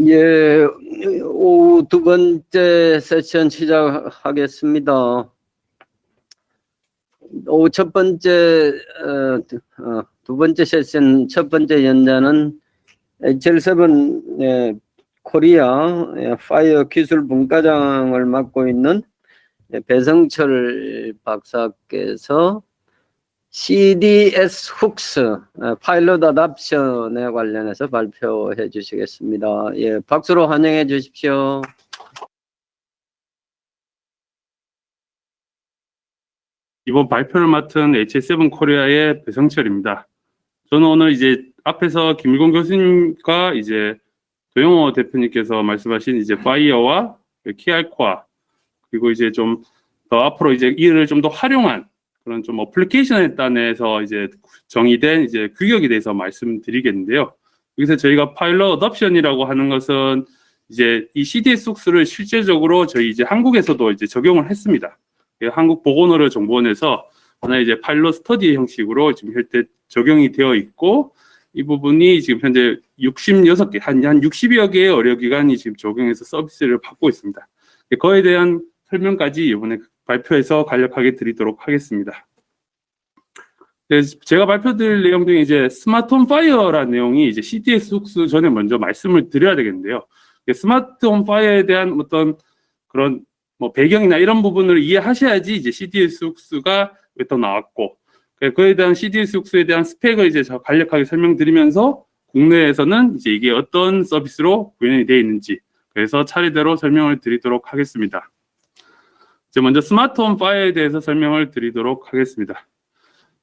예, 오후 두 번째 세션 시작하겠습니다. 오후 두 번째 세션 첫 번째 연자는 HL7 코리아 파이어 기술 분과장을 맡고 있는 배성철 박사께서 CDS 훅스 파일럿 어답션에 관련해서 발표해 주시겠습니다. 예, 박수로 환영해 주십시오. 이번 발표를 맡은 HL7 코리아의 배성철입니다. 저는 오늘 이제 앞에서 김일곤 교수님과 이제 도영호 대표님께서 말씀하신 이제 파이어와 KR코어 그리고 이제 좀 더 앞으로 이제 이를 좀 더 활용한 그런 좀 어플리케이션에 따라서 이제 정의된 이제 규격에 대해서 말씀드리겠는데요. 여기서 저희가 파일럿 어답션이라고 하는 것은 이제 이 CDS 훅스를 실제적으로 저희 이제 한국에서도 이제 적용을 했습니다. 한국보건의료정보원에서 하나의 이제 파일럿 스터디 형식으로 지금 현재 적용이 되어 있고, 이 부분이 지금 현재 66개, 한 60여 개의 의료기관이 지금 적용해서 서비스를 받고 있습니다. 그거에 대한 설명까지 이번에 발표해서 간략하게 드리도록 하겠습니다. 제가 발표드릴 내용 중에 이제 스마트홈 파이어라는 내용이 이제 CDS 훅스 전에 먼저 말씀을 드려야 되겠는데요. 스마트홈 파이어에 대한 어떤 그런 뭐 배경이나 이런 부분을 이해하셔야지 이제 CDS 훅스가 왜 또 나왔고, 그에 대한 CDS 훅스에 대한 스펙을 이제 간략하게 설명드리면서 국내에서는 이제 이게 어떤 서비스로 구현이 되어 있는지, 그래서 차례대로 설명을 드리도록 하겠습니다. 이제 먼저 스마트홈 파이어에 대해서 설명을 드리도록 하겠습니다.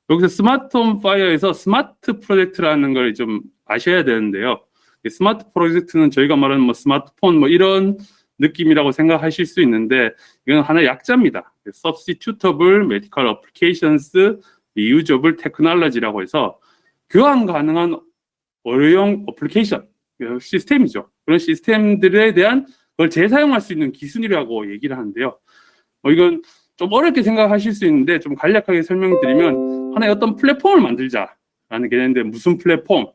여기서 스마트홈 파이어에서 스마트 프로젝트라는 걸 좀 아셔야 되는데요. 스마트 프로젝트는 저희가 말하는 뭐 스마트폰 뭐 이런 느낌이라고 생각하실 수 있는데, 이건 하나의 약자입니다. Substitutable Medical Applications Reusable Technology라고 해서 교환 가능한 의료용 어플리케이션 시스템이죠. 그런 시스템들에 대한 걸 재사용할 수 있는 기술이라고 얘기를 하는데요. 이건 좀 어렵게 생각하실 수 있는데 좀 간략하게 설명드리면 하나의 어떤 플랫폼을 만들자라는 개념인데, 무슨 플랫폼?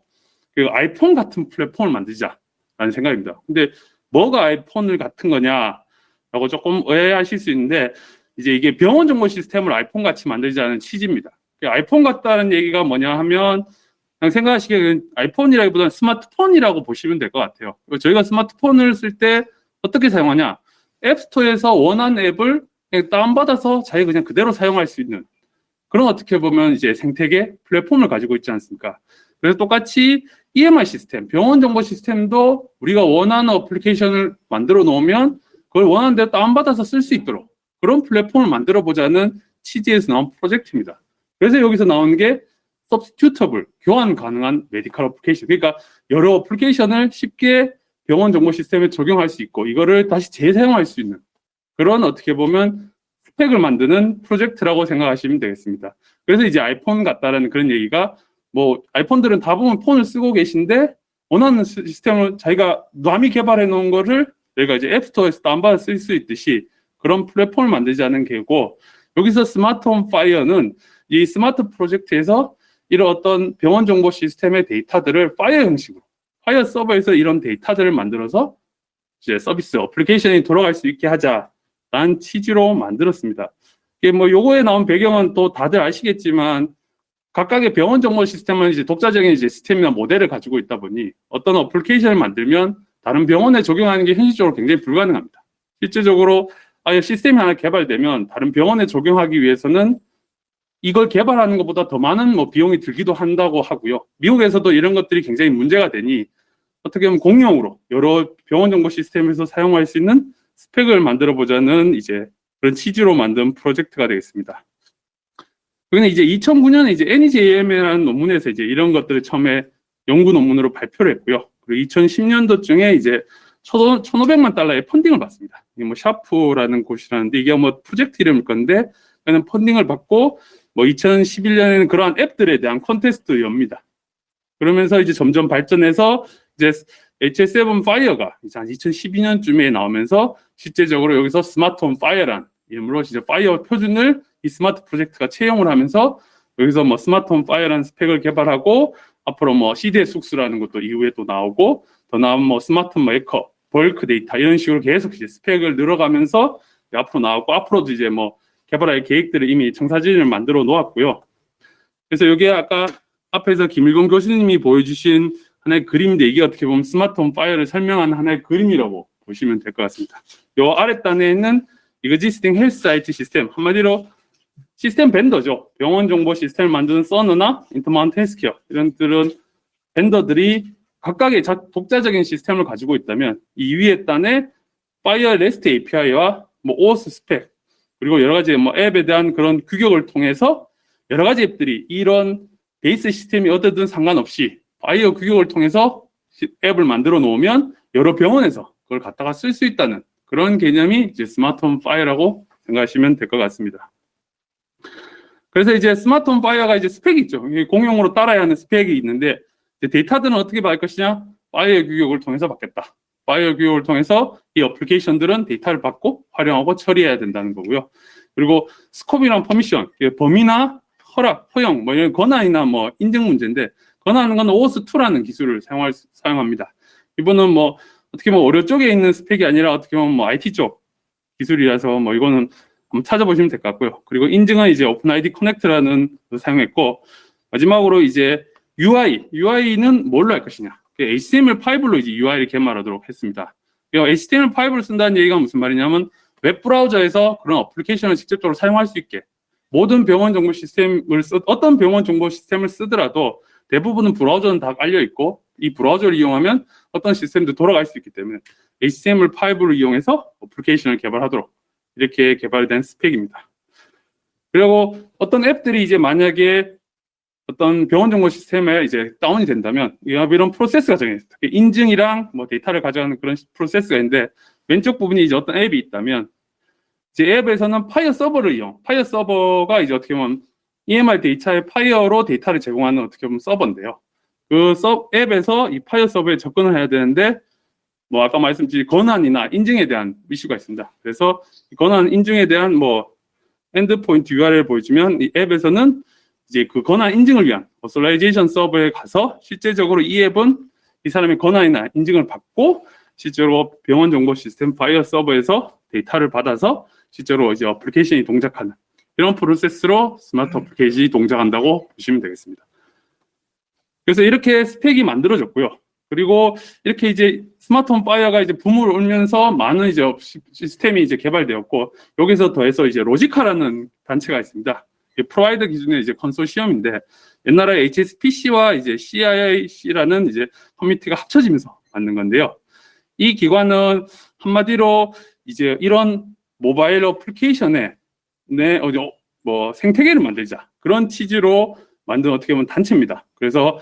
그 아이폰 같은 플랫폼을 만들자라는 생각입니다. 근데 뭐가 아이폰을 같은 거냐라고 조금 오해하실 수 있는데, 이제 이게 병원 정보 시스템을 아이폰 같이 만들자는 취지입니다. 아이폰 같다는 얘기가 뭐냐 하면 그냥 생각하시기에 아이폰이라기보다는 스마트폰이라고 보시면 될 것 같아요. 저희가 스마트폰을 쓸 때 어떻게 사용하냐? 앱스토어에서 원하는 앱을 그냥 다운받아서 자기가 그냥 그대로 사용할 수 있는 그런, 어떻게 보면 이제 생태계 플랫폼을 가지고 있지 않습니까? 그래서 똑같이 EMR 시스템, 병원 정보 시스템도 우리가 원하는 어플리케이션을 만들어 놓으면 그걸 원하는 대로 다운받아서 쓸 수 있도록 그런 플랫폼을 만들어 보자는 취지에서 나온 프로젝트입니다. 그래서 여기서 나오는 게 substitutable, 교환 가능한 메디컬 어플리케이션. 그러니까 여러 어플리케이션을 쉽게 병원 정보 시스템에 적용할 수 있고 이거를 다시 재사용할 수 있는 그런, 어떻게 보면 스펙을 만드는 프로젝트라고 생각하시면 되겠습니다. 그래서 이제 아이폰 같다라는 그런 얘기가, 뭐 아이폰들은 대부분 폰을 쓰고 계신데 원하는 시스템을 자기가 남이 개발해 놓은 거를 저희가 이제 앱스토어에서 다운받아 쓸 수 있듯이 그런 플랫폼을 만들자는 게고, 여기서 스마트홈 파이어는 이 스마트 프로젝트에서 이런 어떤 병원 정보 시스템의 데이터들을 파이어 형식으로, 파이어 서버에서 이런 데이터들을 만들어서 이제 서비스 어플리케이션이 돌아갈 수 있게 하자라는 취지로 만들었습니다. 이게 뭐 요거에 나온 배경은 또 다들 아시겠지만, 각각의 병원 정보 시스템은 이제 독자적인 이제 시스템이나 모델을 가지고 있다 보니 어떤 어플리케이션을 만들면 다른 병원에 적용하는 게 현실적으로 굉장히 불가능합니다. 실제적으로 아예 시스템이 하나 개발되면 다른 병원에 적용하기 위해서는 이걸 개발하는 것보다 더 많은 뭐 비용이 들기도 한다고 하고요. 미국에서도 이런 것들이 굉장히 문제가 되니 어떻게 보면 공용으로 여러 병원 정보 시스템에서 사용할 수 있는 스펙을 만들어 보자는 이제 그런 취지로 만든 프로젝트가 되겠습니다. 근데 이제 2009년에 이제 NEJM이라는 논문에서 이제 이런 것들을 처음에 연구 논문으로 발표를 했고요. 그리고 2010년도쯤에 이제 1,500만 달러의 펀딩을 받습니다. 이게 뭐 샤프라는 곳이라는데, 이게 뭐 프로젝트 이름일 건데, 그냥 펀딩을 받고 뭐 2011년에는 그러한 앱들에 대한 콘테스트 엽니다. 그러면서 이제 점점 발전해서 이제 HL7 파이어가 이제 한 2012년쯤에 나오면서 실제적으로 여기서 스마트홈 파이어란 이름으로 이제 파이어 표준을 이 스마트 프로젝트가 채용을 하면서 여기서 뭐 스마트홈 파이어라는 스펙을 개발하고, 앞으로 뭐 CDS 훅스라는 것도 이후에 또 나오고, 더 나은 뭐 스마트 메이커, 벌크 데이터 이런 식으로 계속 이제 스펙을 늘어가면서 앞으로 나오고 앞으로도 이제 뭐 개발할 계획들을 이미 청사진을 만들어 놓았고요. 그래서 여기에 아까 앞에서 김일건 교수님이 보여주신 하나의 그림인데 이게 어떻게 보면 스마트홈 파이어를 설명하는 하나의 그림이라고 보시면 될 것 같습니다. 요 아랫단에 있는 existing health IT 시스템, 한마디로 시스템 벤더죠. 병원 정보 시스템을 만드는 서너나 인터마운트 헬스케어 이런 벤더들이 각각의 독자적인 시스템을 가지고 있다면 이 위에 단에 파이어 REST API와 뭐 OAuth 스펙 그리고 여러 가지 뭐 앱에 대한 그런 규격을 통해서 여러 가지 앱들이 이런 베이스 시스템이 어떻든 상관없이 파이어 규격을 통해서 앱을 만들어 놓으면 여러 병원에서 그걸 갖다가 쓸 수 있다는 그런 개념이 이제 스마트홈 파이어라고 생각하시면 될 것 같습니다. 그래서 이제 스마트홈 파이어가 이제 스펙이 있죠. 공용으로 따라야 하는 스펙이 있는데 데이터들은 어떻게 받을 것이냐? 파이어 규격을 통해서 받겠다. 파이어 규격을 통해서 이 어플리케이션들은 데이터를 받고 활용하고 처리해야 된다는 거고요. 그리고 스콥이랑 퍼미션, 범위나 허락, 허용, 뭐 이런 권한이나 뭐 인증 문제인데 권한은 건 OAuth2라는 기술을 사용합니다. 이거는 뭐 어떻게 뭐 의료 쪽에 있는 스펙이 아니라 어떻게 보면 뭐 IT 쪽 기술이라서 뭐 이거는 한번 찾아보시면 될 것 같고요. 그리고 인증은 이제 오픈아이디 커넥트라는 걸 사용했고 마지막으로 이제 UI는 뭘로 할 것이냐? HTML5로 이제 UI를 개발하도록 했습니다. HTML5를 쓴다는 얘기가 무슨 말이냐면 웹 브라우저에서 그런 어플리케이션을 직접적으로 사용할 수 있게 모든 병원 정보 시스템을 어떤 병원 정보 시스템을 쓰더라도 대부분은 브라우저는 다 깔려 있고 이 브라우저를 이용하면 어떤 시스템도 돌아갈 수 있기 때문에 HTML5를 이용해서 어플리케이션을 개발하도록 이렇게 개발된 스펙입니다. 그리고 어떤 앱들이 이제 만약에 어떤 병원 정보 시스템에 이제 다운이 된다면 이런 프로세스가 정해져 있어요. 인증이랑 뭐 데이터를 가져가는 그런 프로세스가 있는데 왼쪽 부분이 이제 어떤 앱이 있다면 이제 앱에서는 파이어 서버를 파이어 서버가 이제 어떻게 보면 EMR 데이터의 파이어로 데이터를 제공하는 어떻게 보면 서버인데요. 그 앱에서 이 파이어 서버에 접근을 해야 되는데 뭐 아까 말씀드린 권한이나 인증에 대한 이슈가 있습니다. 그래서 권한 인증에 대한 뭐 엔드포인트 URL을 보여주면 이 앱에서는 이제 그 권한 인증을 위한 어솔라이제이션 서버에 가서 실제적으로 이 앱은 이 사람의 권한이나 인증을 받고 실제로 병원 정보 시스템 파이어 서버에서 데이터를 받아서 실제로 이제 어플리케이션이 동작하는 이런 프로세스로 스마트 어플리케이션이 동작한다고 보시면 되겠습니다. 그래서 이렇게 스펙이 만들어졌고요. 그리고 이렇게 이제 스마트홈 파이어가 이제 붐을 울면서 많은 이제 시스템이 이제 개발되었고 여기서 더해서 이제 로지카라는 단체가 있습니다. 프로바이더 기준의 이제 컨소시엄인데 옛날에 HSPC와 이제 CIIC라는 이제 커뮤니티가 합쳐지면서 만든 건데요. 이 기관은 한마디로 이제 이런 모바일 어플리케이션에 뭐 생태계를 만들자 그런 취지로 만든 어떻게 보면 단체입니다. 그래서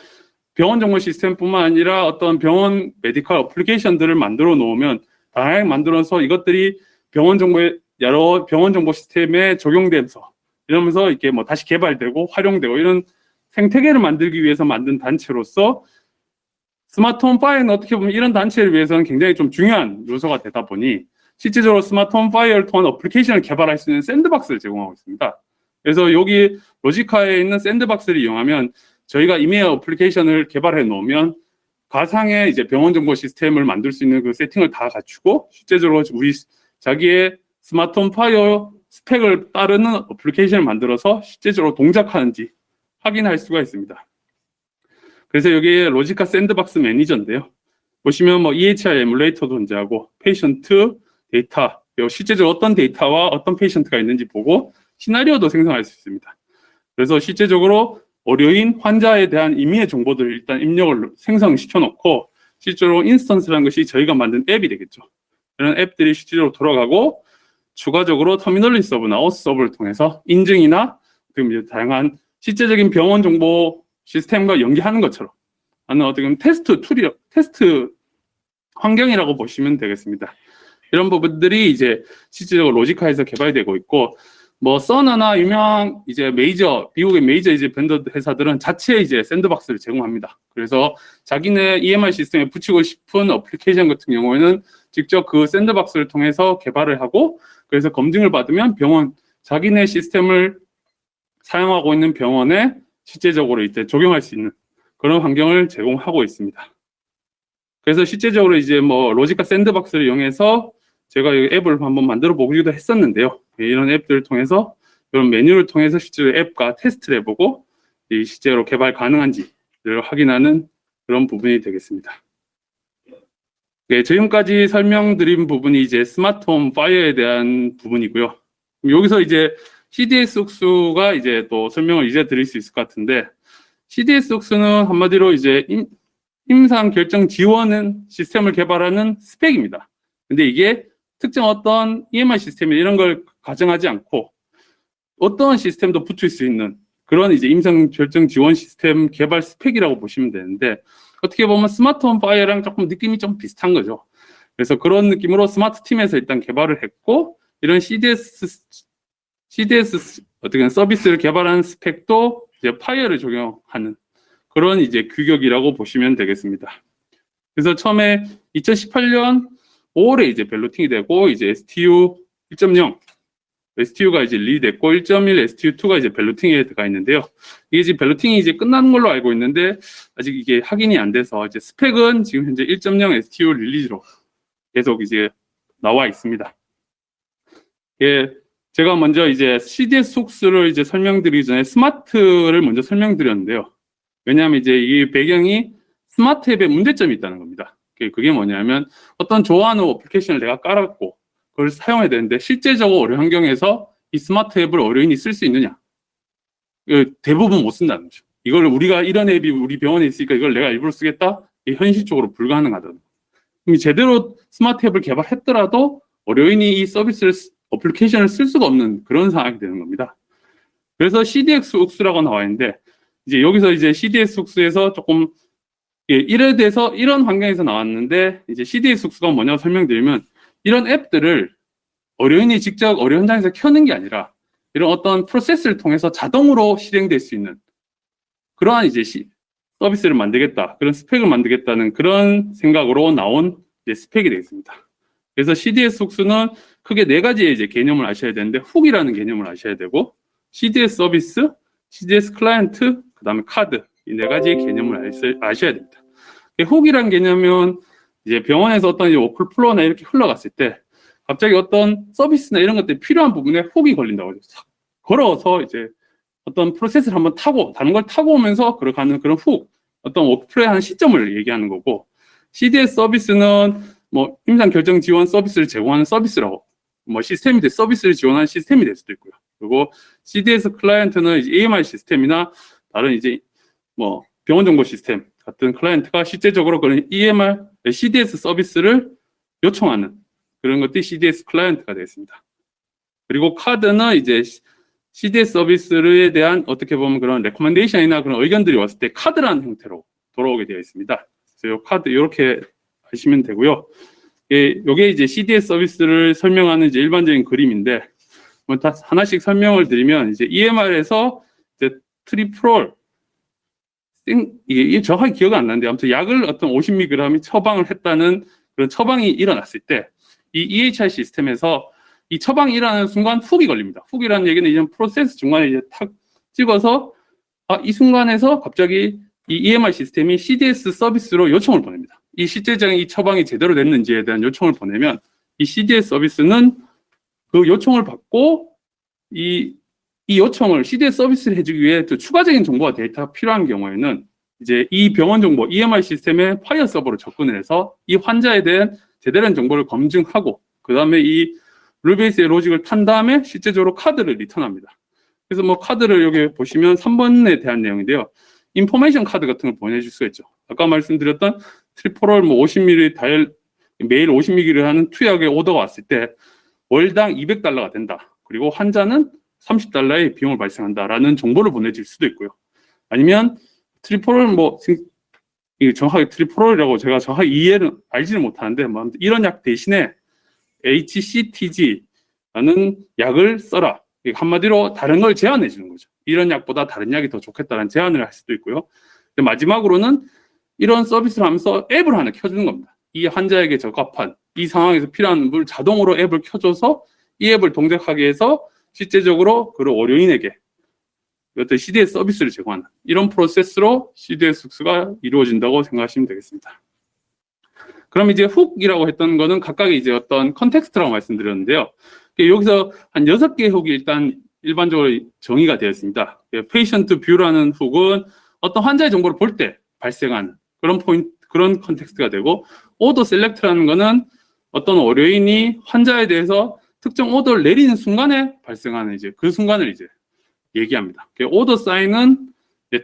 병원 정보 시스템뿐만 아니라 어떤 병원 메디컬 어플리케이션들을 만들어 놓으면 다양하게 만들어서 이것들이 여러 병원 정보 시스템에 적용되면서 이러면서 이렇게 뭐 다시 개발되고 활용되고 이런 생태계를 만들기 위해서 만든 단체로서 스마트홈 파이어는 어떻게 보면 이런 단체를 위해서는 굉장히 좀 중요한 요소가 되다 보니 실제적으로 스마트홈 파이어를 통한 어플리케이션을 개발할 수 있는 샌드박스를 제공하고 있습니다. 그래서 여기 로지카에 있는 샌드박스를 이용하면 저희가 이미 어플리케이션을 개발해 놓으면 가상의 이제 병원 정보 시스템을 만들 수 있는 그 세팅을 다 갖추고 실제적으로 우리 자기의 스마트홈 파이어 스펙을 따르는 어플리케이션을 만들어서 실제적으로 동작하는지 확인할 수가 있습니다. 그래서 여기에 로지카 샌드박스 매니저인데요. 보시면 뭐 EHR 에뮬레이터도 존재하고 페이션트 데이터, 실제적으로 어떤 데이터와 어떤 페이션트가 있는지 보고 시나리오도 생성할 수 있습니다. 그래서 실제적으로 의료인, 환자에 대한 임의의 정보들을 일단 입력을 생성시켜 놓고 실제로 인스턴스라는 것이 저희가 만든 앱이 되겠죠. 이런 앱들이 실제적으로 돌아가고 추가적으로 터미널리 서버나 OAuth 서버를 통해서 인증이나 이제 다양한 실제적인 병원 정보 시스템과 연계하는 것처럼 하는 어떻게 보면 테스트 환경이라고 보시면 되겠습니다. 이런 부분들이 이제 실제적으로 로지카에서 개발되고 있고 뭐 서너나 유명한 이제 미국의 메이저 이제 벤더 회사들은 자체 이제 샌드박스를 제공합니다. 그래서 자기네 EMR 시스템에 붙이고 싶은 어플리케이션 같은 경우에는 직접 그 샌드박스를 통해서 개발을 하고 그래서 검증을 받으면 자기네 시스템을 사용하고 있는 병원에 실제적으로 이제 적용할 수 있는 그런 환경을 제공하고 있습니다. 그래서 실제적으로 이제 뭐 로지카 샌드박스를 이용해서 제가 이 앱을 한번 만들어 보기도 했었는데요. 이런 앱들을 통해서 이런 메뉴를 통해서 실제로 앱과 테스트를 해보고 이 실제로 개발 가능한지를 확인하는 그런 부분이 되겠습니다. 네, 지금까지 설명드린 부분이 이제 스마트홈 파이어에 대한 부분이고요. 여기서 이제 CDS 옥수가 이제 또 설명을 이제 드릴 수 있을 것 같은데, CDS 옥수는 한마디로 이제 임상 결정 지원은 시스템을 개발하는 스펙입니다. 근데 이게 특정 어떤 EMR 시스템 이런 걸 가정하지 않고 어떤 시스템도 붙일 수 있는 그런 이제 임상 결정 지원 시스템 개발 스펙이라고 보시면 되는데, 어떻게 보면 스마트홈 파이어랑 조금 느낌이 좀 비슷한 거죠. 그래서 그런 느낌으로 스마트 팀에서 일단 개발을 했고, 이런 CDS 어떻게 서비스를 개발하는 스펙도 이제 파이어를 적용하는 그런 이제 규격이라고 보시면 되겠습니다. 그래서 처음에 2018년 5월에 이제 벨로팅이 되고, 이제 STU 1.0 STU가 이제 리됐고 1.1 STU2가 이제 벨로팅에 들어가 있는데요. 이게 지금 벨로팅이 이제 끝나는 걸로 알고 있는데 아직 이게 확인이 안 돼서 이제 스펙은 지금 현재 1.0 STU 릴리즈로 계속 이제 나와 있습니다. 예, 제가 먼저 이제 CDS 속수를 이제 설명드리기 전에 스마트를 먼저 설명드렸는데요. 왜냐하면 이제 이 배경이 스마트 앱에 문제점이 있다는 겁니다. 그게 뭐냐면 어떤 좋아하는 어플리케이션을 내가 깔았고 그걸 사용해야 되는데 실제적으로 어려운 환경에서 이 스마트 앱을 어려인이 쓸 수 있느냐? 대부분 못 쓴다는 거죠. 이걸 우리가 이런 앱이 우리 병원에 있으니까 이걸 내가 일부러 쓰겠다? 이게 현실적으로 불가능하다는 거죠. 그럼 제대로 스마트 앱을 개발했더라도 어려인이 이 서비스를 어플리케이션을 쓸 수가 없는 그런 상황이 되는 겁니다. 그래서 CDX 옥수라고 나와 있는데 이제 여기서 이제 CDS 옥수에서 조금 이래 돼서 이런 환경에서 나왔는데 이제 CDS 옥수가 뭐냐고 설명드리면 이런 앱들을 어려인이 직접 어려 현장에서 켜는 게 아니라 이런 어떤 프로세스를 통해서 자동으로 실행될 수 있는 그러한 이제 서비스를 만들겠다, 그런 스펙을 만들겠다는 그런 생각으로 나온 이제 스펙이 되겠습니다. 그래서 CDS 옥수는 크게 네 가지의 이제 개념을 아셔야 되는데 훅이라는 개념을 아셔야 되고 CDS 서비스, CDS 클라이언트, 그다음에 카드 이 네 가지의 개념을 아셔야 됩니다. 훅이라는 개념은 이제 병원에서 어떤 이제 워크 플로우나 이렇게 흘러갔을 때 갑자기 어떤 서비스나 이런 것들이 필요한 부분에 훅이 걸린다고 하죠. 걸어서 이제 어떤 프로세스를 한번 타고 다른 걸 타고 오면서 걸어가는 그런 훅, 어떤 워크플레이 하는 시점을 얘기하는 거고 CDS 서비스는 뭐 임상 결정 지원 서비스를 제공하는 서비스라고 뭐 시스템이 될 서비스를 지원하는 시스템이 될 수도 있고요. 그리고 CDS 클라이언트는 이제 AMR 시스템이나 다른 이제 뭐 병원 정보 시스템 같은 클라이언트가 실제적으로 그런 EMR, CDS 서비스를 요청하는 그런 것들이 CDS 클라이언트가 되겠습니다. 그리고 카드는 이제 CDS 서비스에 대한 어떻게 보면 그런 레코멘데이션이나 그런 의견들이 왔을 때 카드라는 형태로 돌아오게 되어 있습니다. 그래서 이 카드 이렇게 하시면 되고요. 이게 이제 CDS 서비스를 설명하는 이제 일반적인 그림인데 뭐 다 하나씩 설명을 드리면 이제 EMR에서 이제 트리프롤 이게 정확히 기억이 안 나는데 아무튼 약을 어떤 50mg이 처방을 했다는 그런 처방이 일어났을 때 이 EHR 시스템에서 이 처방이 일어나는 순간 훅이 걸립니다. 훅이라는 얘기는 이런 프로세스 중간에 이제 탁 찍어서 이 순간에서 갑자기 이 EMR 시스템이 CDS 서비스로 요청을 보냅니다. 이 실제적인 이 처방이 제대로 됐는지에 대한 요청을 보내면 이 CDS 서비스는 그 요청을 받고 이 요청을 CDS 서비스를 해주기 위해 또 추가적인 정보와 데이터가 필요한 경우에는 이제 이 병원 정보 EMR 시스템의 파이어 서버로 접근을 해서 이 환자에 대한 제대로 된 정보를 검증하고 그 다음에 이 룰베이스의 로직을 탄 다음에 실제적으로 카드를 리턴합니다. 그래서 뭐 카드를 여기 보시면 3번에 대한 내용인데요. 인포메이션 카드 같은 걸 보내줄 수가 있죠. 아까 말씀드렸던 트리포롤 뭐 50ml 매일 50ml를 하는 투약의 오더가 왔을 때 월당 $200가 된다. 그리고 환자는 $30의 비용을 발생한다라는 정보를 보내줄 수도 있고요. 아니면 트리포롤 뭐 이게 정확하게 트리포롤이라고 제가 정확하게 이해를 알지는 못하는데 뭐 이런 약 대신에 HCTG라는 약을 써라. 한마디로 다른 걸 제안해 주는 거죠. 이런 약보다 다른 약이 더 좋겠다는 제안을 할 수도 있고요. 마지막으로는 이런 서비스를 하면서 앱을 하나 켜주는 겁니다. 이 환자에게 적합한 이 상황에서 필요한 물 자동으로 앱을 켜줘서 이 앱을 동작하게 해서 실제적으로 그 의료인에게 어떤 CDS 서비스를 제공하는 이런 프로세스로 CDS 흡수가 이루어진다고 생각하시면 되겠습니다. 그럼 이제 훅이라고 했던 거는 각각의 이제 어떤 컨텍스트라고 말씀드렸는데요. 여기서 한 6개의 훅이 일단 일반적으로 정의가 되어 있습니다. 페이션트 뷰라는 훅은 어떤 환자의 정보를 볼 때 발생하는 그런 포인트, 그런 컨텍스트가 되고, 오더 셀렉트라는 거는 어떤 의료인이 환자에 대해서 특정 오더를 내리는 순간에 발생하는 이제 그 순간을 이제 얘기합니다. 오더 사인은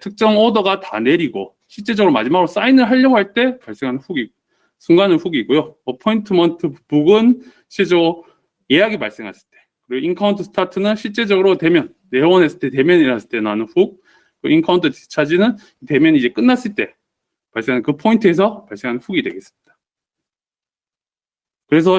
특정 오더가 다 내리고 실제적으로 마지막으로 사인을 하려고 할 때 발생하는 순간은 훅이고요. 어포인트먼트 북은 실제적으로 예약이 발생했을 때, 그리고 인카운트 스타트는 실제적으로 대면, 내원했을 때 대면이랐을 때 나는 훅, 그리고 인카운트 디스차지는 대면이 이제 끝났을 때 발생하는 그 포인트에서 발생하는 훅이 되겠습니다. 그래서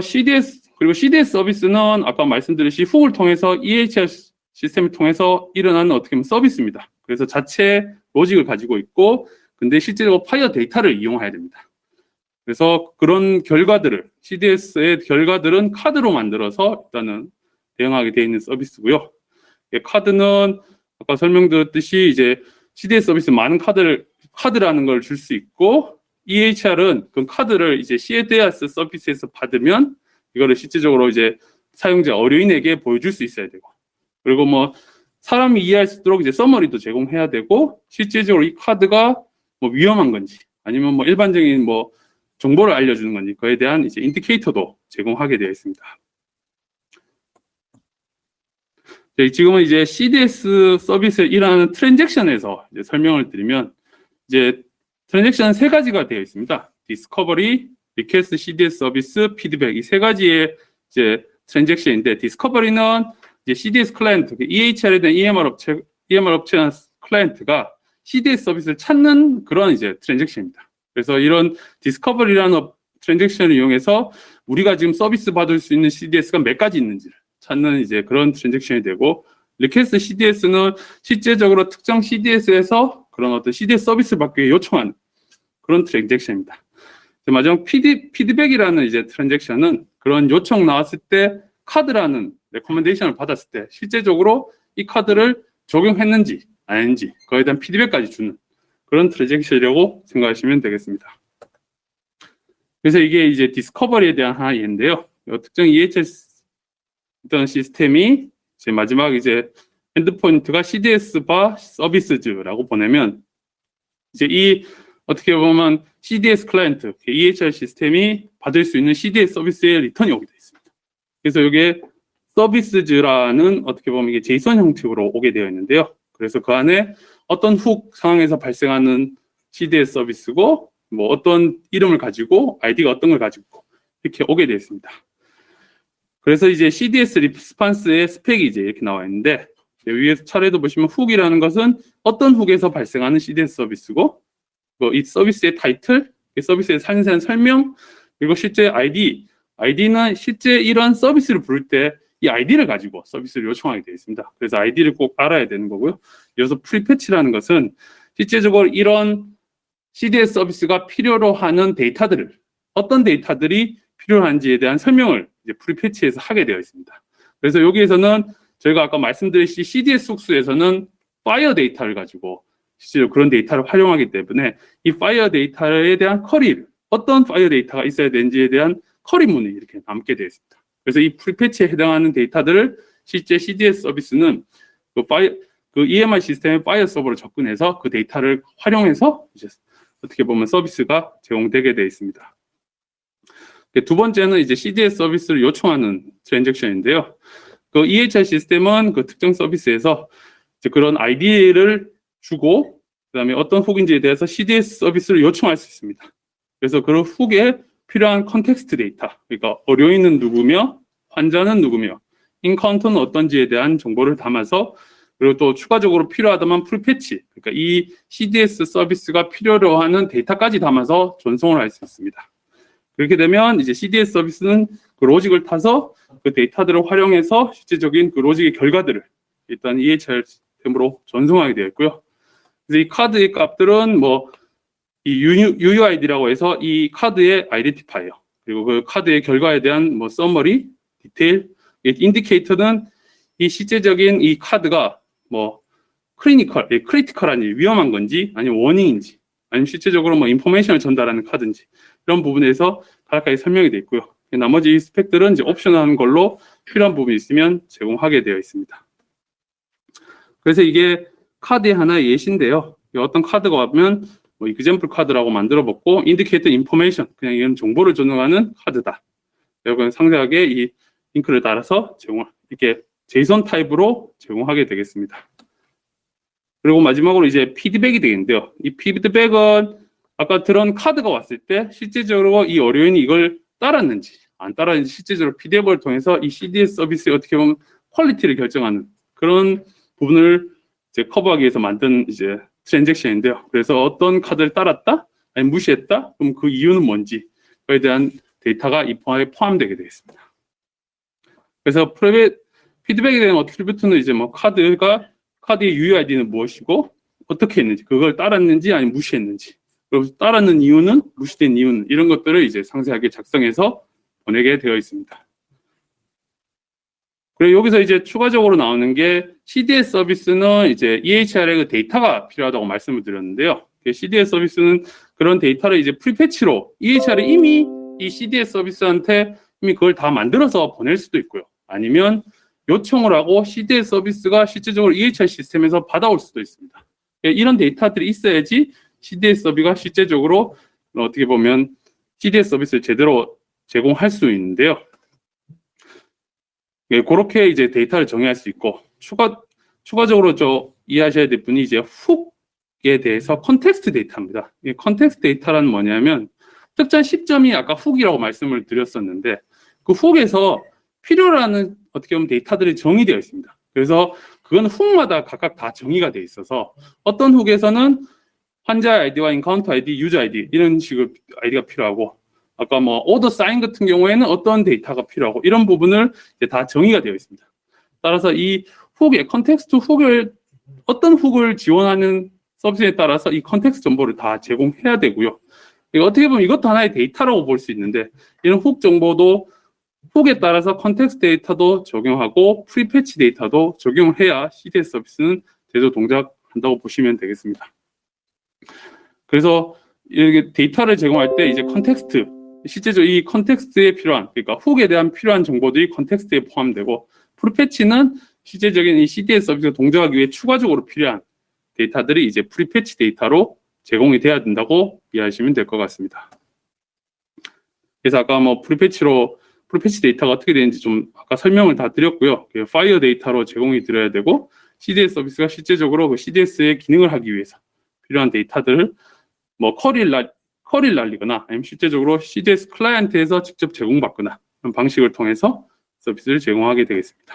그리고 CDS 서비스는 아까 말씀드렸듯이 훅을 통해서 EHR 시스템을 통해서 일어나는 어떻게 보면 서비스입니다. 그래서 자체 로직을 가지고 있고, 근데 실제로 파이어 데이터를 이용해야 됩니다. 그래서 그런 결과들을, CDS의 결과들은 카드로 만들어서 일단은 대응하게 되어 있는 서비스고요. 카드는 아까 설명드렸듯이 이제 CDS 서비스 많은 카드라는 걸 줄 수 있고, EHR은 그 카드를 이제 CDS 서비스에서 받으면 이거를 실질적으로 이제 사용자 의료인에게 보여줄 수 있어야 되고, 그리고 뭐 사람이 이해할 수 있도록 이제 서머리도 제공해야 되고, 실질적으로 이 카드가 뭐 위험한 건지 아니면 뭐 일반적인 뭐 정보를 알려주는 건지 그에 대한 이제 인디케이터도 제공하게 되어 있습니다. 지금은 이제 CDS 서비스에 일하는 트랜잭션에서 이제 설명을 드리면, 이제 트랜잭션은 3가지가 되어 있습니다. 디스커버리, 리퀘스트 CDS 서비스, 피드백, 이 3가지의 이제 트랜잭션인데, 디스커버리는 이제 CDS 클라이언트, EHR에 대한 EMR 업체나 클라이언트가 CDS 서비스를 찾는 그런 이제 트랜잭션입니다. 그래서 이런 디스커버리라는 트랜잭션을 이용해서 우리가 지금 서비스 받을 수 있는 CDS가 몇 가지 있는지를 찾는 이제 그런 트랜잭션이 되고, 리퀘스트 CDS는 실제적으로 특정 CDS에서 그런 어떤 CDS 서비스를 받기 위해 요청하는 그런 트랜잭션입니다. 마지막 피드백이라는 이제 트랜잭션은 그런 요청 나왔을 때 카드라는 레코멘데이션을 받았을 때 실제적으로 이 카드를 적용했는지 아닌지 그에 대한 피드백까지 주는 그런 트랜잭션이라고 생각하시면 되겠습니다. 그래서 이게 이제 디스커버리에 대한 하나 예인데요. 특정 EHR 어떤 시스템이 이제 마지막 이제 엔드포인트가 CDS 바 서비스즈라고 보내면, 이제 이 어떻게 보면 CDS 클라이언트, EHR 시스템이 받을 수 있는 CDS 서비스의 리턴이 오게 되어 있습니다. 그래서 이게 서비스즈라는 어떻게 보면 이게 제이선 형식으로 오게 되어 있는데요. 그래서 그 안에 어떤 훅 상황에서 발생하는 CDS 서비스고, 뭐 어떤 이름을 가지고 아이디가 어떤 걸 가지고 이렇게 오게 되어 있습니다. 그래서 이제 CDS 리스판스의 스펙이 이제 이렇게 나와 있는데, 위에서 차례도 보시면 훅이라는 것은 어떤 훅에서 발생하는 CDS 서비스고, 뭐 이 서비스의 타이틀, 이 서비스의 상세한 설명, 그리고 실제 아이디는 실제 이런 서비스를 부를 때 이 아이디를 가지고 서비스를 요청하게 되어 있습니다. 그래서 아이디를 꼭 알아야 되는 거고요. 여기서 프리패치라는 것은 실제적으로 이런 CDS 서비스가 필요로 하는 데이터들을, 어떤 데이터들이 필요한지에 대한 설명을 이제 프리패치에서 하게 되어 있습니다. 그래서 여기에서는 저희가 아까 말씀드렸듯이 CDS 속수에서는 파이어 데이터를 가지고 실제로 그런 데이터를 활용하기 때문에 이 파이어 데이터에 대한 쿼리를, 어떤 파이어 데이터가 있어야 되는지에 대한 쿼리문이 이렇게 남게 되어 있습니다. 그래서 이 프리패치에 해당하는 데이터들을 실제 CDS 서비스는 그 EMR 시스템의 파이어 서버로 접근해서 그 데이터를 활용해서 이제 어떻게 보면 서비스가 제공되게 되어 있습니다. 두 번째는 이제 CDS 서비스를 요청하는 트랜잭션인데요. 그 EHR 시스템은 그 특정 서비스에서 이제 그런 아이디를 주고, 그다음에 어떤 훅인지에 대해서 CDS 서비스를 요청할 수 있습니다. 그래서 그런 훅에 필요한 컨텍스트 데이터, 그러니까 의료인은 누구며 환자는 누구며 인카운터는 어떤지에 대한 정보를 담아서, 그리고 또 추가적으로 필요하다면 풀패치, 그러니까 이 CDS 서비스가 필요로 하는 데이터까지 담아서 전송을 할 수 있습니다. 그렇게 되면 이제 CDS 서비스는 그 로직을 타서 그 데이터들을 활용해서 실제적인 그 로직의 결과들을 일단 EHR 시스템으로 전송하게 되어 있고요. 그래서 이 카드의 값들은 뭐 이 UUID라고 해서 이 카드의 아이덴티파이어, 그리고 그 카드의 결과에 대한 뭐 서머리, 디테일, 인디케이터는 이 실제적인 이 카드가 뭐 크리티컬한지 위험한 건지 아니면 워닝인지 아니면 실제적으로 뭐 인포메이션을 전달하는 카드인지 이런 부분에서 간략하게 설명이 되어 있고요. 나머지 이 스펙들은 이제 옵션한 걸로 필요한 부분이 있으면 제공하게 되어 있습니다. 그래서 이게 카드의 하나의 예시인데요. 어떤 카드가 와면 뭐 example 카드라고 만들어 봤고 indicate information, 그냥 이런 정보를 전송하는 카드다. 여기는 상세하게 이 링크를 따라서 이렇게 JSON 타입으로 제공하게 되겠습니다. 그리고 마지막으로 이제 피드백이 되겠는데요. 이 피드백은 아까 들은 카드가 왔을 때 실제적으로 이 어뢰인이 이걸 따랐는지 안 따랐는지 실제적으로 피드백을 통해서 이 CDS 서비스의 어떻게 보면 퀄리티를 결정하는 그런 부분을 이제 커버하기 위해서 만든 이제 트랜잭션인데요. 그래서 어떤 카드를 따랐다, 아니면 무시했다, 그럼 그 이유는 뭔지에 대한 데이터가 이 포함에 포함되게 되겠습니다. 그래서 피드백에 대한 어트리뷰트는 이제 뭐 카드의 UID는 무엇이고 어떻게 했는지, 그걸 따랐는지 아니면 무시했는지, 그리고 따랐는 이유는, 무시된 이유는, 이런 것들을 이제 상세하게 작성해서 보내게 되어 있습니다. 그리고 여기서 이제 추가적으로 나오는 게 CDS 서비스는 이제 EHR의 그 데이터가 필요하다고 말씀을 드렸는데요. CDS 서비스는 그런 데이터를 이제 프리패치로 EHR이 이미 이 CDS 서비스한테 이미 그걸 다 만들어서 보낼 수도 있고요. 아니면 요청을 하고 CDS 서비스가 실제적으로 EHR 시스템에서 받아올 수도 있습니다. 이런 데이터들이 있어야지 CDS 서비스가 실제적으로 어떻게 보면 CDS 서비스를 제대로 제공할 수 있는데요. 그렇게 이제 데이터를 정의할 수 있고, 추가적으로 이해하셔야 될 분이 이제 훅에 대해서 컨텍스트 데이터입니다. 이 컨텍스트 데이터란 뭐냐면, 특정 시점이 아까 훅이라고 말씀을 드렸었는데, 그 훅에서 필요로 하는 어떻게 보면 데이터들이 정의되어 있습니다. 그래서 그건 훅마다 각각 다 정의가 되어 있어서, 어떤 훅에서는 환자 아이디와 인카운터 아이디, 유저 아이디, 이런 식으로 아이디가 필요하고, 아까 뭐 오더 사인 같은 경우에는 어떤 데이터가 필요하고 이런 부분을 이제 다 정의가 되어 있습니다. 따라서 이 훅의 컨텍스트 훅을 어떤 훅을 지원하는 서비스에 따라서 이 컨텍스트 정보를 다 제공해야 되고요. 어떻게 보면 이것도 하나의 데이터라고 볼 수 있는데 이런 훅 정보도 훅에 따라서 컨텍스트 데이터도 적용하고 프리패치 데이터도 적용을 해야 CDS 서비스는 제대로 동작한다고 보시면 되겠습니다. 그래서 이렇게 데이터를 제공할 때 이제 컨텍스트, 실제적으로 이 컨텍스트에 필요한, 그러니까 훅에 대한 필요한 정보들이 컨텍스트에 포함되고 프리패치는 실제적인 이 CDS 서비스가 동작하기 위해 추가적으로 필요한 데이터들이 이제 프리패치 데이터로 제공이 돼야 된다고 이해하시면 될 것 같습니다. 그래서 아까 뭐 프리패치 데이터가 어떻게 되는지 좀 아까 설명을 다 드렸고요. 파이어 데이터로 제공이 드려야 되고 CDS 서비스가 실제적으로 그 CDS의 기능을 하기 위해서 필요한 데이터들을 뭐 쿼리를 날리거나 아니면 실제적으로 CDS 클라이언트에서 직접 제공받거나 그런 방식을 통해서 서비스를 제공하게 되겠습니다.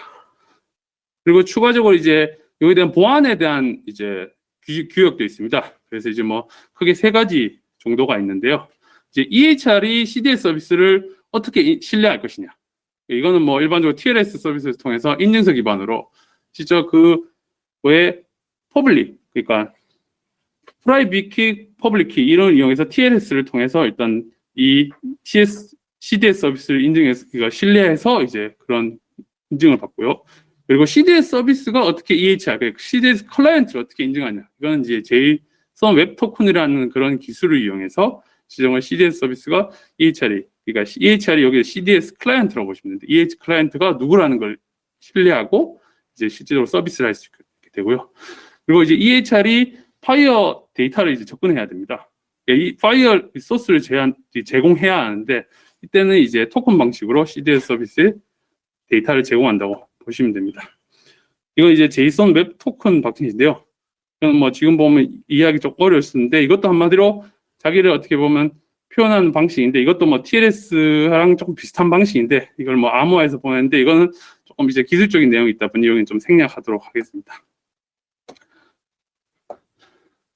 그리고 추가적으로 이제 여기에 대한 보안에 대한 이제 규격도 있습니다. 그래서 이제 뭐 크게 3가지 정도가 있는데요. 이제 EHR이 CDS 서비스를 어떻게 신뢰할 것이냐. 이거는 뭐 일반적으로 TLS 서비스를 통해서 인증서 기반으로 직접 그 외에 퍼블릭, 그러니까 프라이빗 키, 퍼블릭 키 이런 이용해서 TLS를 통해서 일단 이 CDS 서비스를 인증해서 신뢰해서 이제 그런 인증을 받고요. 그리고 CDS 서비스가 어떻게 EHR, 그러니까 CDS 클라이언트를 어떻게 인증하냐. 이건 이제 JSON 웹 토큰이라는 그런 기술을 이용해서 지정한 CDS 서비스가 그러니까 EHR이 여기 CDS 클라이언트라고 보시면 되는데 EHR 클라이언트가 누구라는 걸 신뢰하고 이제 실제로 서비스를 할 수 있게 되고요. 그리고 이제 EHR이 파이어 데이터를 이제 접근해야 됩니다. 이 파이어 소스를 제공해야 하는데 이때는 이제 토큰 방식으로 CDS 서비스에 데이터를 제공한다고 보시면 됩니다. 이건 이제 JSON 웹 토큰 방식인데요. 뭐 지금 보면 이해하기 좀 어려웠는데 이것도 한마디로 자기를 어떻게 보면 표현하는 방식인데 이것도 뭐 TLS랑 조금 비슷한 방식인데 이걸 뭐 암호화해서 보냈는데 이거는 조금 이제 기술적인 내용이 있다 보니 여기는 좀 생략하도록 하겠습니다.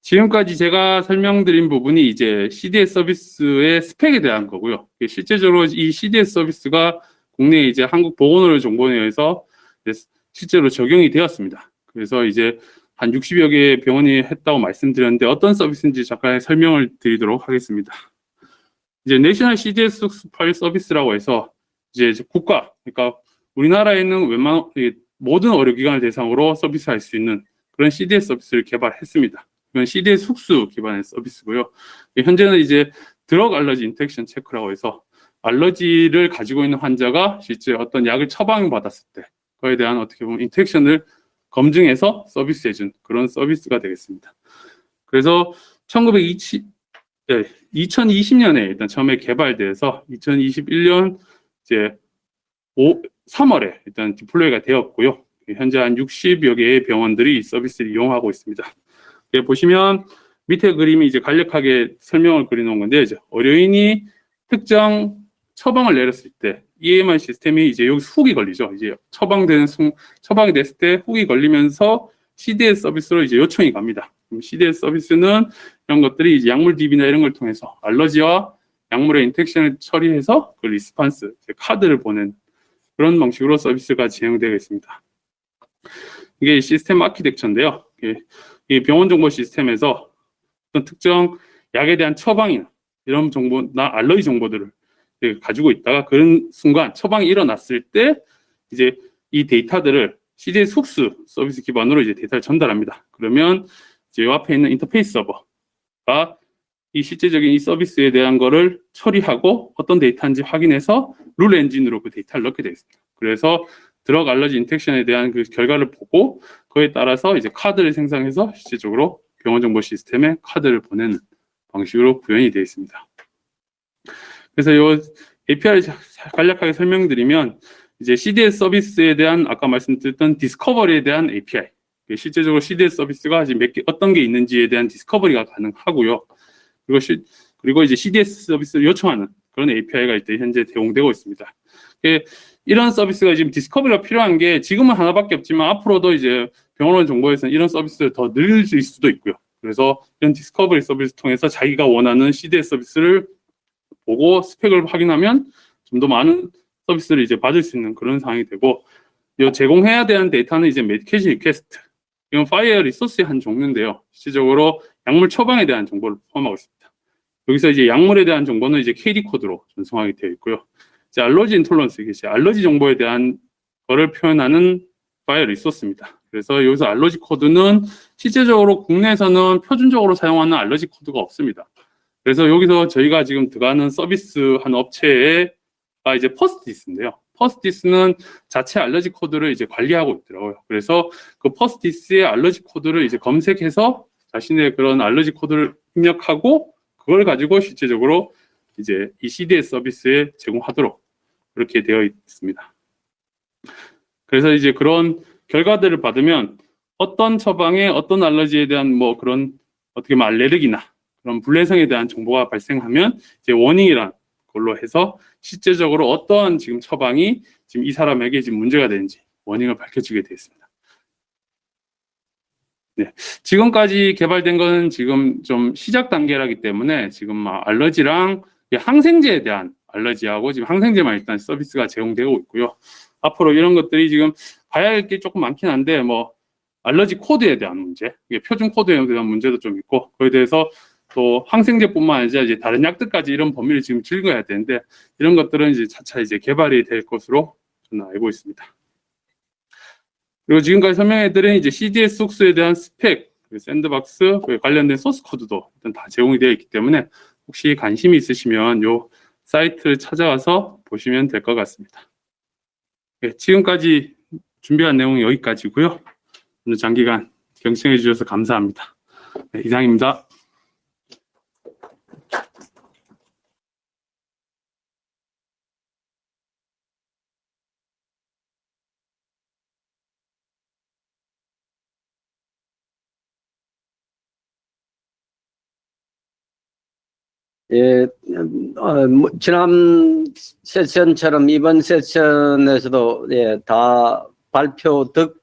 지금까지 제가 설명드린 부분이 이제 CDS 서비스의 스펙에 대한 거고요. 실제적으로 이 CDS 서비스가 국내 이제 한국보건의료정보원에서 실제로 적용이 되었습니다. 그래서 이제 한 60여 개의 병원이 했다고 말씀드렸는데 어떤 서비스인지 잠깐 설명을 드리도록 하겠습니다. 이제 내셔널 CDS 파일 서비스라고 해서 이제 국가, 그러니까 우리나라에 있는 웬만한 모든 의료기관을 대상으로 서비스할 수 있는 그런 CDS 서비스를 개발했습니다. 이건 CDS 훅수 기반의 서비스고요. 현재는 이제 드럭 알러지 인텍션 체크라고 해서 알러지를 가지고 있는 환자가 실제 어떤 약을 처방받았을 때 그에 대한 어떻게 보면 인터액션을 검증해서 서비스해준 그런 서비스가 되겠습니다. 그래서 2020년에 일단 처음에 개발돼서 2021년 이제 3월에 일단 디플로이가 되었고요. 현재 한 60여 개의 병원들이 이 서비스를 이용하고 있습니다. 보시면 밑에 그림이 이제 간략하게 설명을 그려놓은 건데, 이제 의료인이 특정 처방을 내렸을 때 EMR 시스템이 이제 여기 훅이 걸리죠. 이제 처방이 됐을 때 훅이 걸리면서 CDS 서비스로 이제 요청이 갑니다. 그럼 CDS 서비스는 이런 것들이 이제 약물 DB나 이런 걸 통해서 알러지와 약물의 인터랙션을 처리해서 그 리스판스, 카드를 보내는 그런 방식으로 서비스가 진행되고 있습니다. 이게 시스템 아키텍처인데요. 이 병원 정보 시스템에서 어떤 특정 약에 대한 처방이나 이런 정보나 알러지 정보들을 가지고 있다가 그런 순간 처방이 일어났을 때 이제 이 데이터들을 CDS 훅수 서비스 기반으로 이제 데이터를 전달합니다. 그러면 이제 이 앞에 있는 인터페이스 서버가 이 실제적인 이 서비스에 대한 거를 처리하고 어떤 데이터인지 확인해서 룰 엔진으로 그 데이터를 넣게 되어 있습니다. 그래서 드럭 알러지 인텍션에 대한 그 결과를 보고 그에 따라서 이제 카드를 생성해서 실제적으로 병원 정보 시스템에 카드를 보내는 방식으로 구현이 되어 있습니다. 그래서 이 API를 간략하게 설명드리면 이제 CDS 서비스에 대한 아까 말씀드렸던 디스커버리에 대한 API, 실제적으로 CDS 서비스가 지금 어떤 게 있는지에 대한 디스커버리가 가능하고요. 그리고 이제 CDS 서비스를 요청하는 그런 API가 이제 현재 제공되고 있습니다. 이런 서비스가 지금 디스커버리가 필요한 게 지금은 하나밖에 없지만 앞으로도 이제 병원 정보에서는 이런 서비스를 더 늘릴 수도 있고요. 그래서 이런 디스커버리 서비스 통해서 자기가 원하는 CDS 서비스를 보고 스펙을 확인하면 좀 더 많은 서비스를 이제 받을 수 있는 그런 상황이 되고, 이 제공해야 되는 데이터는 이제 메디케이션 리퀘스트, 이건 파이어 리소스의 한 종류인데요. 실질적으로 약물 처방에 대한 정보를 포함하고 있습니다. 여기서 이제 약물에 대한 정보는 이제 KD 코드로 전송하게 되어 있고요. 이제 알러지 인톨런스, 이게 알러지 정보에 대한 거를 표현하는 파이어 리소스입니다. 그래서 여기서 알러지 코드는 실제적으로 국내에서는 표준적으로 사용하는 알러지 코드가 없습니다. 그래서 여기서 저희가 지금 들어가는 서비스 한 업체가 이제 퍼스티스인데요. 퍼스티스는 자체 알러지 코드를 이제 관리하고 있더라고요. 그래서 그 퍼스티스의 알러지 코드를 이제 검색해서 자신의 그런 알러지 코드를 입력하고 그걸 가지고 실제적으로 이제 이 CDS 서비스에 제공하도록 그렇게 되어 있습니다. 그래서 이제 그런 결과들을 받으면 어떤 처방에 어떤 알러지에 대한 뭐 그런 어떻게 보면 알레르기나 그런 불내성에 대한 정보가 발생하면 이제 워닝이란 걸로 해서 실제적으로 어떠한 지금 처방이 지금 이 사람에게 지금 문제가 되는지 워닝을 밝혀주게 되어 있습니다. 네, 지금까지 개발된 거는 지금 좀 시작 단계라기 때문에 지금 알러지랑 항생제에 대한 알러지하고 지금 항생제만 일단 서비스가 제공되고 있고요. 앞으로 이런 것들이 지금 봐야 할 게 조금 많긴 한데 뭐 알러지 코드에 대한 문제, 표준 코드에 대한 문제도 좀 있고 그에 대해서 또 항생제뿐만 아니라 이제 다른 약들까지 이런 범위를 지금 즐겨야 되는데 이런 것들은 이제 차차 이제 개발이 될 것으로 저는 알고 있습니다. 그리고 지금까지 설명해드린 이제 CDS 훅수에 대한 스펙, 샌드박스, 관련된 소스 코드도 일단 다 제공이 되어 있기 때문에 혹시 관심이 있으시면 요 사이트를 찾아와서 보시면 될 것 같습니다. 네, 지금까지 준비한 내용은 여기까지고요. 오늘 장기간 경청해 주셔서 감사합니다. 네, 이상입니다. 예, 지난 세션처럼 이번 세션에서도 다 발표 덕